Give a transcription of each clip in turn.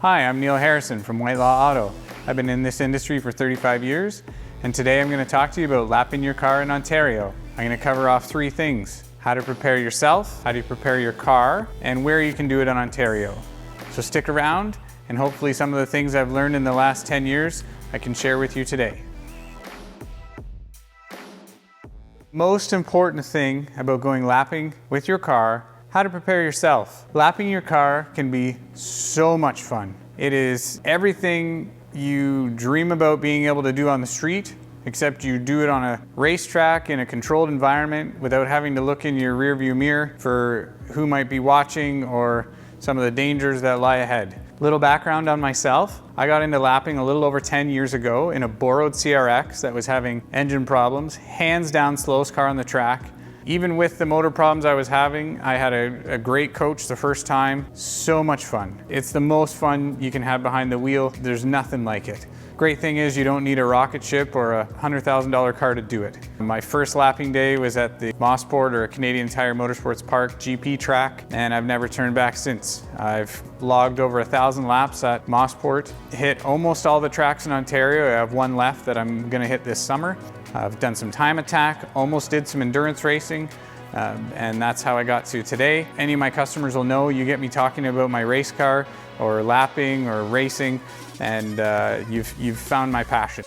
Hi, I'm Neil Harrison from Whitelaw Auto. I've been in this industry for 35 years, and today I'm going to talk to you about lapping your car in Ontario. I'm going to cover off three things: how to prepare yourself, how do you prepare your car, and where you can do it in Ontario. So stick around, and hopefully some of the things I've learned in the last 10 years I can share with you today. Most important thing about going lapping with your car: how to prepare yourself. Lapping your car can be so much fun. It is everything you dream about being able to do on the street, except you do it on a racetrack in a controlled environment without having to look in your rearview mirror for who might be watching or some of the dangers that lie ahead. Little background on myself: I got into lapping a little over 10 years ago in a borrowed CRX that was having engine problems. Hands down slowest car on the track. Even with the motor problems I was having, I had a great coach the first time. So much fun. It's the most fun you can have behind the wheel. There's nothing like it. Great thing is you don't need a rocket ship or a $100,000 car to do it. My first lapping day was at the Mosport, or Canadian Tire Motorsports Park GP track, and I've never turned back since. I've logged over 1,000 laps at Mosport, hit almost all the tracks in Ontario. I have one left that I'm gonna hit this summer. I've done some time attack, almost did some endurance racing, and that's how I got to today. Any of my customers will know you get me talking about my race car or lapping or racing, and you've found my passion.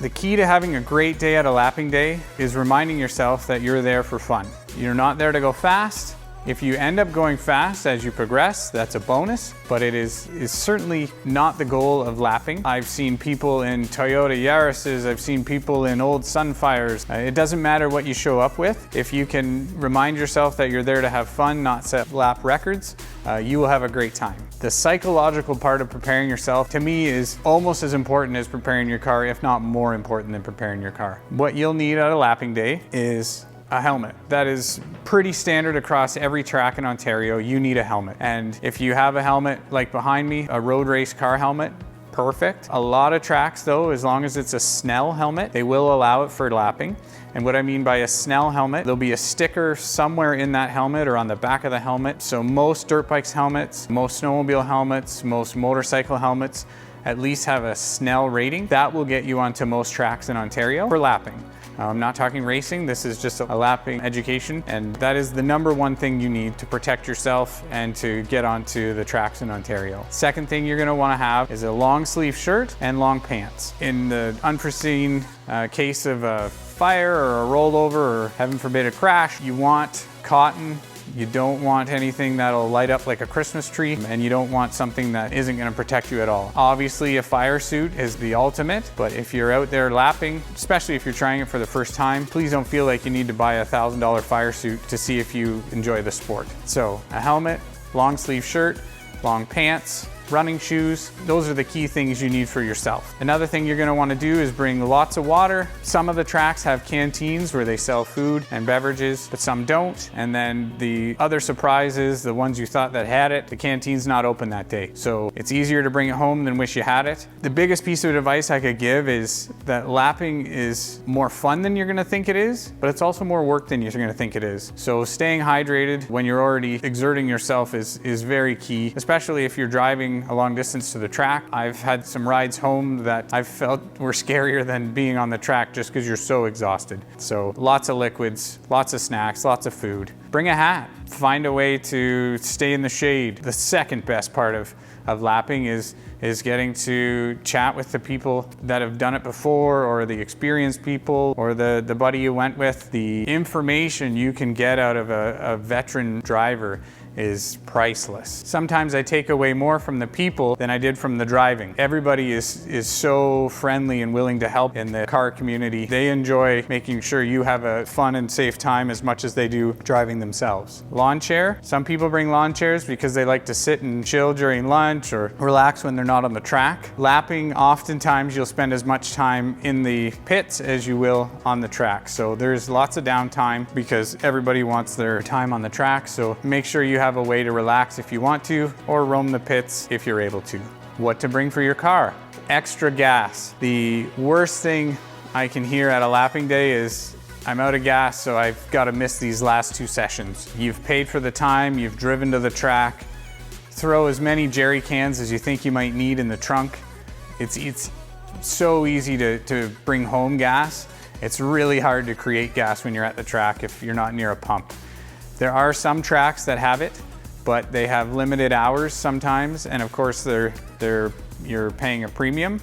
The key to having a great day at a lapping day is reminding yourself that you're there for fun. You're not there to go fast. If you end up going fast as you progress, that's a bonus, but it is certainly not the goal of lapping. I've seen people in Toyota Yaris's, I've seen people in old Sunfires. It doesn't matter what you show up with. If you can remind yourself that you're there to have fun, not set lap records, you will have a great time. The psychological part of preparing yourself, to me, is almost as important as preparing your car, if not more important than preparing your car. What you'll need at a lapping day is a helmet. That is pretty standard across every track in Ontario. You need a helmet. And if you have a helmet like behind me, a road race car helmet, perfect. A lot of tracks though, as long as it's a Snell helmet, they will allow it for lapping. And what I mean by a Snell helmet, there'll be a sticker somewhere in that helmet or on the back of the helmet. So most dirt bikes helmets, most snowmobile helmets, most motorcycle helmets at least have a Snell rating. That will get you onto most tracks in Ontario for lapping. I'm not talking racing, this is just a lapping education, and that is the number one thing you need to protect yourself and to get onto the tracks in Ontario. Second thing you're gonna wanna have is a long sleeve shirt and long pants. In the unforeseen case of a fire or a rollover or heaven forbid a crash, you want cotton. You don't want anything that'll light up like a Christmas tree, and you don't want something that isn't going to protect you at all. Obviously, a fire suit is the ultimate, but if you're out there lapping, especially if you're trying it for the first time, please don't feel like you need to buy a $1,000 fire suit to see if you enjoy the sport. So a helmet, long sleeve shirt, long pants, running shoes, those are the key things you need for yourself. Another thing you're gonna wanna do is bring lots of water. Some of the tracks have canteens where they sell food and beverages, but some don't. And then the other surprise is the ones you thought that had it, the canteen's not open that day. So it's easier to bring it home than wish you had it. The biggest piece of advice I could give is that lapping is more fun than you're gonna think it is, but it's also more work than you're gonna think it is. So staying hydrated when you're already exerting yourself is very key, especially if you're driving a long distance to the track. I've had some rides home that I've felt were scarier than being on the track just because you're so exhausted. So lots of liquids, lots of snacks, lots of food. Bring a hat. Find a way to stay in the shade. The second best part of lapping is getting to chat with the people that have done it before, or the experienced people, or the buddy you went with. The information you can get out of a veteran driver is priceless. Sometimes I take away more from the people than I did from the driving. Everybody is so friendly and willing to help in the car community. They enjoy making sure you have a fun and safe time as much as they do driving themselves. Lawn chair. Some people bring lawn chairs because they like to sit and chill during lunch or relax when they're not on the track. Lapping, oftentimes you'll spend as much time in the pits as you will on the track. So there's lots of downtime because everybody wants their time on the track. So make sure you have a way to relax if you want to, or roam the pits if you're able to. What to bring for your car? Extra gas. The worst thing I can hear at a lapping day is I'm out of gas, so I've got to miss these last 2 sessions. You've paid for the time, you've driven to the track. Throw as many jerry cans as you think you might need in the trunk. It's so easy to bring home gas. It's really hard to create gas when you're at the track if you're not near a pump. There are some tracks that have it, but they have limited hours sometimes, and of course you're paying a premium,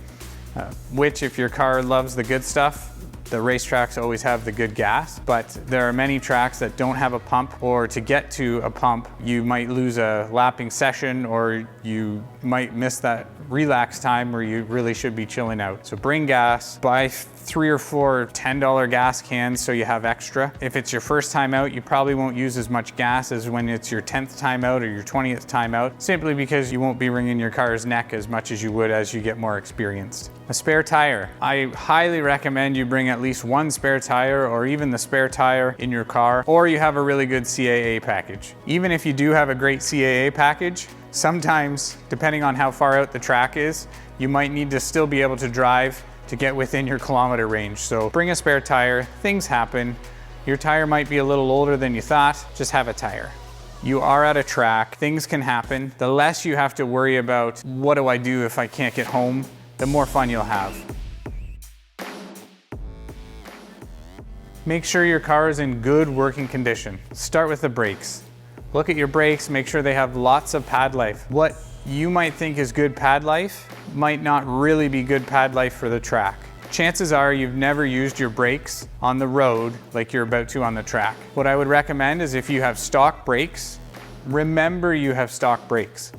which if your car loves the good stuff, the racetracks always have the good gas, but there are many tracks that don't have a pump, or to get to a pump, you might lose a lapping session, or you might miss that relax time where you really should be chilling out. So bring gas, buy 3 or 4 $10 gas cans so you have extra. If it's your first time out, you probably won't use as much gas as when it's your 10th time out or your 20th time out, simply because you won't be wringing your car's neck as much as you would as you get more experienced. A spare tire. I highly recommend you bring at least 1 spare tire, or even the spare tire in your car, or you have a really good CAA package. Even if you do have a great CAA package, sometimes, depending on how far out the track is, you might need to still be able to drive to get within your kilometer range. So bring a spare tire, things happen. Your tire might be a little older than you thought, just have a tire. You are at a track, things can happen. The less you have to worry about, what do I do if I can't get home, the more fun you'll have. Make sure your car is in good working condition. Start with the brakes. Look at your brakes, make sure they have lots of pad life. What you might think is good pad life might not really be good pad life for the track. Chances are you've never used your brakes on the road like you're about to on the track. What I would recommend is, if you have stock brakes, remember you have stock brakes.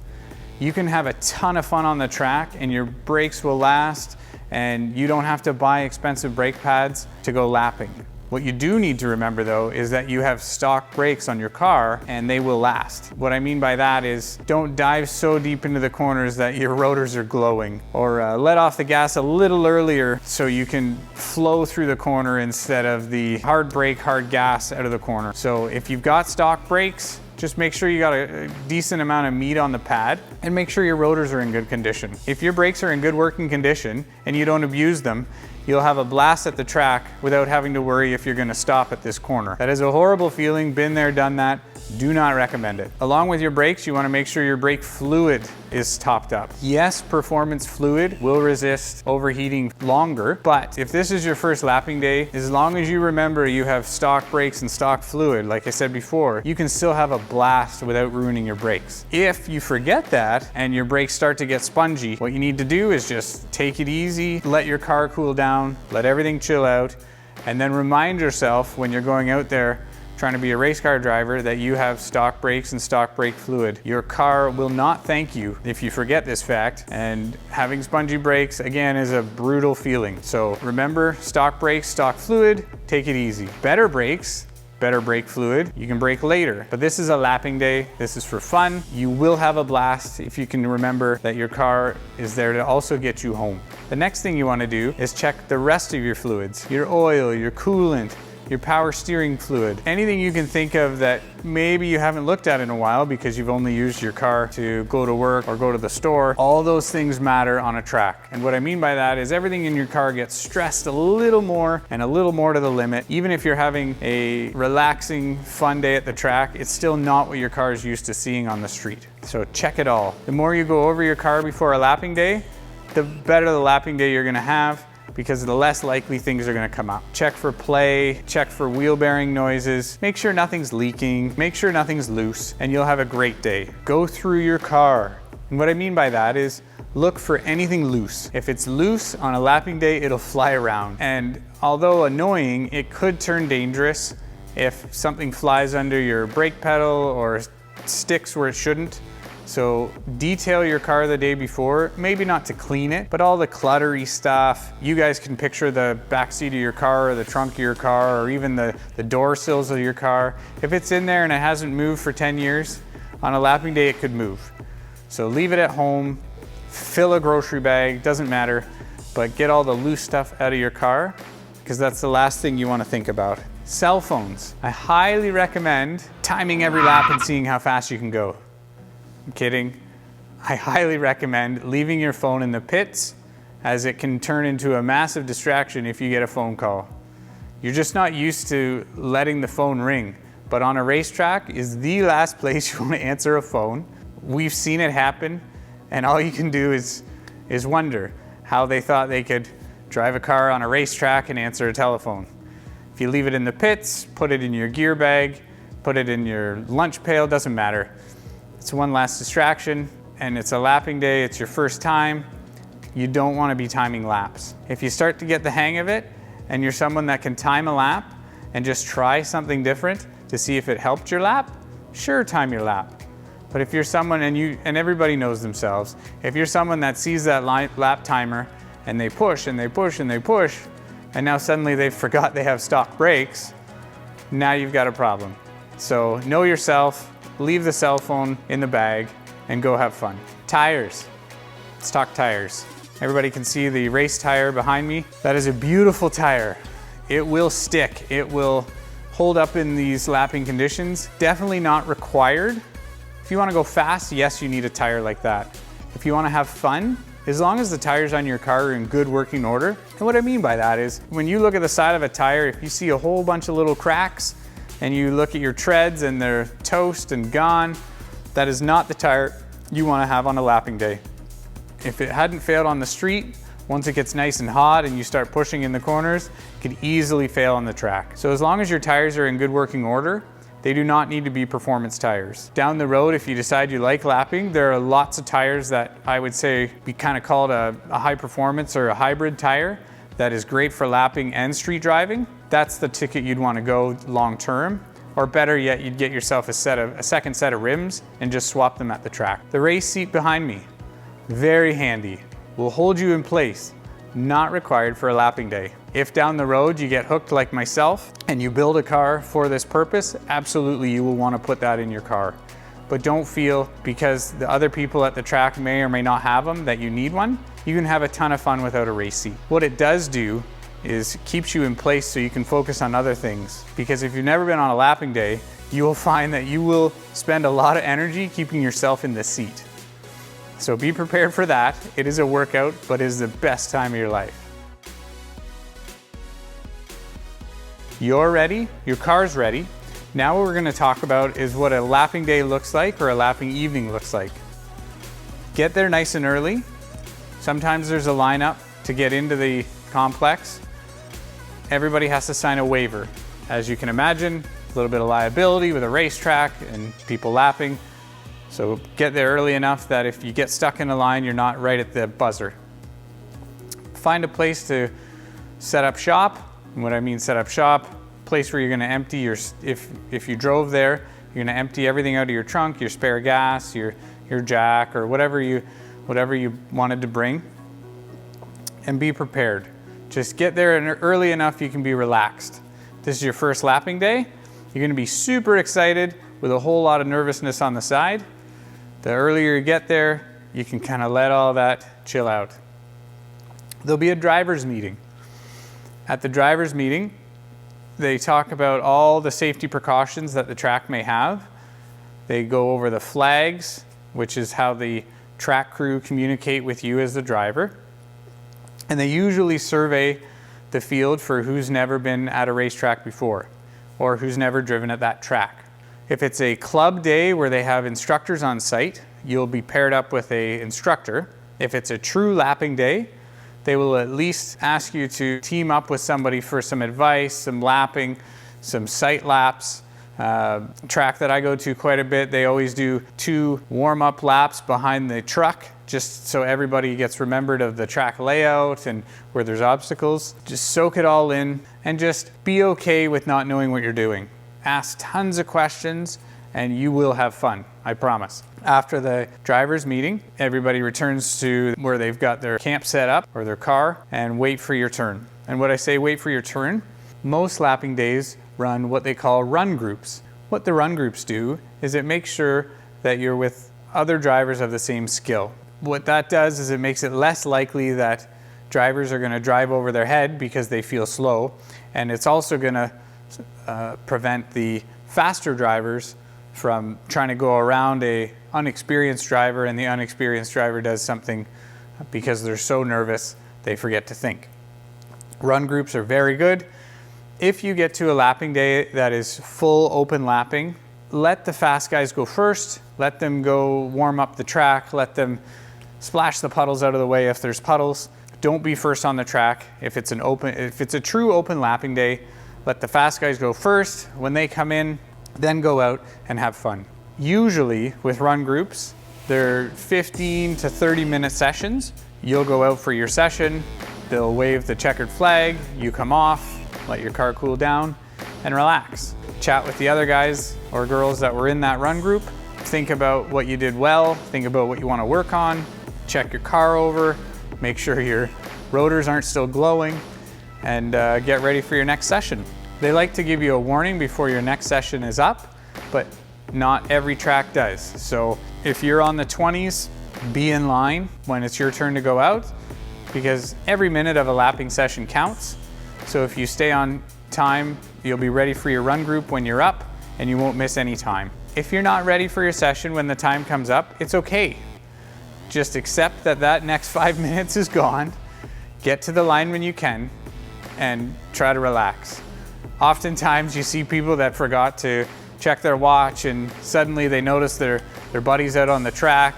You can have a ton of fun on the track and your brakes will last, and you don't have to buy expensive brake pads to go lapping. What you do need to remember though is that you have stock brakes on your car and they will last. What I mean by that is, don't dive so deep into the corners that your rotors are glowing, or let off the gas a little earlier so you can flow through the corner instead of the hard brake, hard gas out of the corner. So if you've got stock brakes, just make sure you got a decent amount of meat on the pad, and make sure your rotors are in good condition. If your brakes are in good working condition and you don't abuse them, you'll have a blast at the track without having to worry if you're going to stop at this corner. That is a horrible feeling. Been there, done that. Do not recommend it. Along with your brakes, you want to make sure your brake fluid is topped up. Yes, performance fluid will resist overheating longer, but if this is your first lapping day, as long as you remember you have stock brakes and stock fluid, like I said before, you can still have a blast without ruining your brakes. If you forget that and your brakes start to get spongy, what you need to do is just take it easy, let your car cool down, let everything chill out, and then remind yourself when you're going out there trying to be a race car driver that you have stock brakes and stock brake fluid. Your car will not thank you if you forget this fact, and having spongy brakes, again, is a brutal feeling. So remember, stock brakes, stock fluid, take it easy. Better brakes, better brake fluid, you can brake later. But this is a lapping day, this is for fun. You will have a blast if you can remember that your car is there to also get you home. The next thing you want to do is check the rest of your fluids, your oil, your coolant, your power steering fluid, anything you can think of that maybe you haven't looked at in a while because you've only used your car to go to work or go to the store. All those things matter on a track. And what I mean by that is, everything in your car gets stressed a little more and a little more to the limit. Even if you're having a relaxing, fun day at the track, it's still not what your car is used to seeing on the street. So check it all. The more you go over your car before a lapping day, the better the lapping day you're gonna have, because the less likely things are going to come up. Check for play, check for wheel bearing noises, make sure nothing's leaking, make sure nothing's loose, and you'll have a great day. Go through your car. And what I mean by that is, look for anything loose. If it's loose on a lapping day, it'll fly around. And although annoying, it could turn dangerous if something flies under your brake pedal or sticks where it shouldn't. So detail your car the day before, maybe not to clean it, but all the cluttery stuff. You guys can picture the back seat of your car, or the trunk of your car, or even the door sills of your car. If it's in there and it hasn't moved for 10 years, on a lapping day it could move. So leave it at home, fill a grocery bag, doesn't matter, but get all the loose stuff out of your car, because that's the last thing you want to think about. Cell phones. I highly recommend timing every lap and seeing how fast you can go. I'm kidding. I highly recommend leaving your phone in the pits, as it can turn into a massive distraction if you get a phone call. You're just not used to letting the phone ring. But on a racetrack is the last place you want to answer a phone. We've seen it happen, and all you can do is wonder how they thought they could drive a car on a racetrack and answer a telephone. If you leave it in the pits, put it in your gear bag, put it in your lunch pail, doesn't matter. It's one last distraction, and it's a lapping day, it's your first time. You don't want to be timing laps. If you start to get the hang of it, and you're someone that can time a lap and just try something different to see if it helped your lap, sure, time your lap. But if you're someone, and everybody knows themselves, if you're someone that sees that lap timer and they push and they push and they push, and now suddenly they forgot they have stock brakes, now you've got a problem. So know yourself, leave the cell phone in the bag, and go have fun. Tires, stock tires. Everybody can see the race tire behind me. That is a beautiful tire. It will stick. It will hold up in these lapping conditions. Definitely not required. If you want to go fast, yes, you need a tire like that. If you want to have fun, as long as the tires on your car are in good working order. And what I mean by that is, when you look at the side of a tire, if you see a whole bunch of little cracks and you look at your treads and they're toast and gone, that is not the tire you want to have on a lapping day. If it hadn't failed on the street, once it gets nice and hot and you start pushing in the corners, it could easily fail on the track. So as long as your tires are in good working order, they do not need to be performance tires. Down the road, if you decide you like lapping, there are lots of tires that I would say we kind of call it a high performance or a hybrid tire that is great for lapping and street driving. That's the ticket you'd want to go long term. Or better yet, you'd get yourself a second set of rims and just swap them at the track. The race seat behind me, very handy. Will hold you in place, not required for a lapping day. If down the road you get hooked like myself and you build a car for this purpose, absolutely you will want to put that in your car. But don't feel because the other people at the track may or may not have them that you need one. You can have a ton of fun without a race seat. What it does do is keeps you in place so you can focus on other things. Because if you've never been on a lapping day, you will find that you will spend a lot of energy keeping yourself in the seat. So be prepared for that. It is a workout, but it is the best time of your life. You're ready, your car's ready. Now what we're gonna talk about is what a lapping day looks like or a lapping evening looks like. Get there nice and early. Sometimes there's a lineup to get into the complex. Everybody has to sign a waiver. As you can imagine, a little bit of liability with a racetrack and people lapping. So get there early enough that if you get stuck in a line, you're not right at the buzzer. Find a place to set up shop. And what I mean set up shop, place where you're gonna empty your, if you drove there, you're gonna empty everything out of your trunk, your spare gas, your jack, or whatever you wanted to bring, and be prepared. Just get there early enough you can be relaxed. This is your first lapping day. You're gonna be super excited with a whole lot of nervousness on the side. The earlier you get there, you can kind of let all that chill out. There'll be a driver's meeting. At the driver's meeting, they talk about all the safety precautions that the track may have. They go over the flags, which is how the track crew communicate with you as the driver. And they usually survey the field for who's never been at a racetrack before or who's never driven at that track. If it's a club day where they have instructors on site, you'll be paired up with an instructor. If it's a true lapping day, they will at least ask you to team up with somebody for some advice, some lapping, some site laps. Track that I go to quite a bit, they always do 2 warm-up laps behind the truck, just so everybody gets remembered of the track layout and where there's obstacles. Just soak it all in and just be okay with not knowing what you're doing. Ask tons of questions and you will have fun, I promise. After the driver's meeting, everybody returns to where they've got their camp set up or their car and wait for your turn. And when I say wait for your turn, most lapping days run what they call run groups. What the run groups do is it makes sure that you're with other drivers of the same skill. What that does is it makes it less likely that drivers are going to drive over their head because they feel slow, and it's also going to prevent the faster drivers from trying to go around a unexperienced driver, and the unexperienced driver does something because they're so nervous they forget to think. Run groups are very good. If you get to a lapping day that is full open lapping, let the fast guys go first, let them go warm up the track, let them splash the puddles out of the way if there's puddles. Don't be first on the track. If it's a true open lapping day, let the fast guys go first. When they come in, then go out and have fun. Usually with run groups, they're 15 to 30 minute sessions. You'll go out for your session, they'll wave the checkered flag, you come off, let your car cool down and relax. Chat with the other guys or girls that were in that run group. Think about what you did well, think about what you want to work on, check your car over, make sure your rotors aren't still glowing, and get ready for your next session. They like to give you a warning before your next session is up, but not every track does. So if you're on the 20s, be in line when it's your turn to go out, because every minute of a lapping session counts. So if you stay on time, you'll be ready for your run group when you're up, and you won't miss any time. If you're not ready for your session when the time comes up, it's okay. Just accept that that next 5 minutes is gone, get to the line when you can, and try to relax. Oftentimes you see people that forgot to check their watch and suddenly they notice their buddies out on the track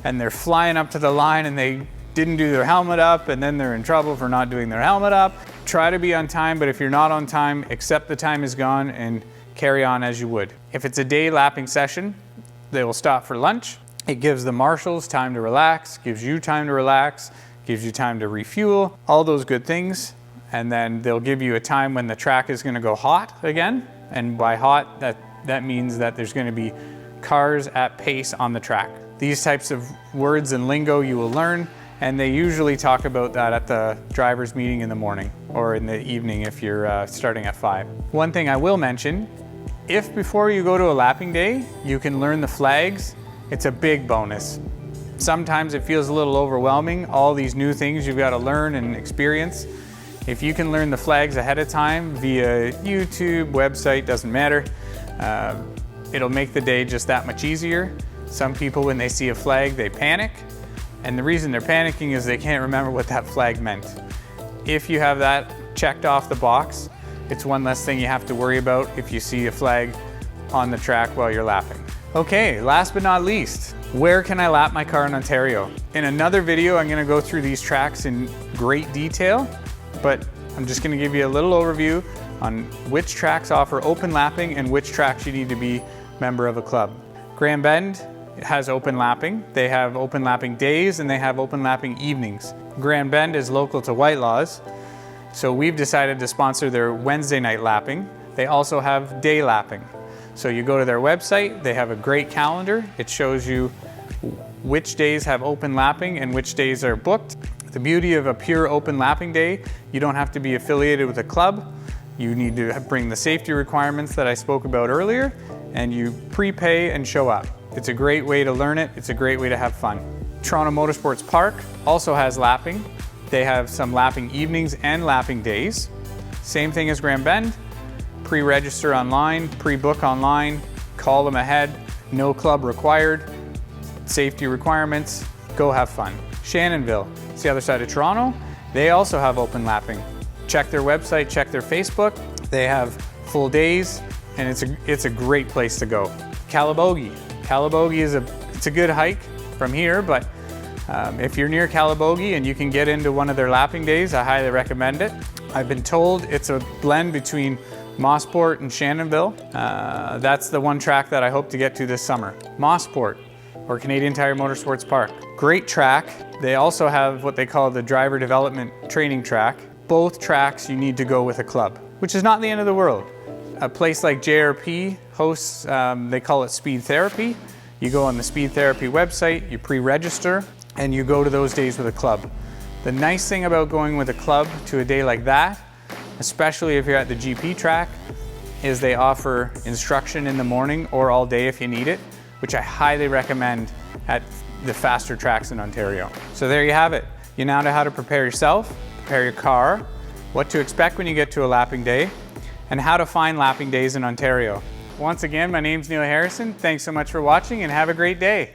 and they're flying up to the line and they didn't do their helmet up, and then they're in trouble for not doing their helmet up. Try to be on time, but if you're not on time, accept the time is gone and carry on as you would. If it's a day lapping session, they will stop for lunch. It gives the marshals time to relax, gives you time to relax, gives you time to refuel, all those good things. And then they'll give you a time when the track is going to go hot again. And by hot, that means that there's going to be cars at pace on the track. These types of words and lingo you will learn, and they usually talk about that at the driver's meeting in the morning or in the evening if you're starting at 5. One thing I will mention, if before you go to a lapping day, you can learn the flags, it's a big bonus. Sometimes it feels a little overwhelming, all these new things you've got to learn and experience. If you can learn the flags ahead of time via YouTube, website, doesn't matter, it'll make the day just that much easier. Some people, when they see a flag, they panic. And the reason they're panicking is they can't remember what that flag meant. If you have that checked off the box, it's one less thing you have to worry about if you see a flag on the track while you're lapping. Okay, last but not least, where can I lap my car in Ontario? In another video, I'm gonna go through these tracks in great detail, but I'm just gonna give you a little overview on which tracks offer open lapping and which tracks you need to be a member of a club. Grand Bend has open lapping. They have open lapping days and they have open lapping evenings. Grand Bend is local to Whitelaw's, so we've decided to sponsor their Wednesday night lapping. They also have day lapping. So you go to their website, they have a great calendar. It shows you which days have open lapping and which days are booked. The beauty of a pure open lapping day, you don't have to be affiliated with a club. You need to bring the safety requirements that I spoke about earlier, and you prepay and show up. It's a great way to learn it. It's a great way to have fun. Toronto Motorsports Park also has lapping. They have some lapping evenings and lapping days. Same thing as Grand Bend. Pre-register online, pre-book online, call them ahead. No club required. Safety requirements, go have fun. Shannonville, it's the other side of Toronto. They also have open lapping. Check their website, check their Facebook. They have full days, and it's a great place to go. Calabogie. Calabogie is a good hike from here, but if you're near Calabogie and you can get into one of their lapping days, I highly recommend it. I've been told it's a blend between Mossport and Shannonville. That's the one track that I hope to get to this summer. Mossport, or Canadian Tire Motorsports Park. Great track. They also have what they call the driver development training track. Both tracks you need to go with a club, which is not the end of the world. A place like JRP hosts, they call it Speed Therapy. You go on the Speed Therapy website, you pre-register, and you go to those days with a club. The nice thing about going with a club to a day like that, especially if you're at the GP track, is they offer instruction in the morning or all day if you need it, which I highly recommend at the faster tracks in Ontario. So there you have it. You now know how to prepare yourself, prepare your car, what to expect when you get to a lapping day, and how to find lapping days in Ontario. Once again, my name's Neil Harrison. Thanks so much for watching and have a great day.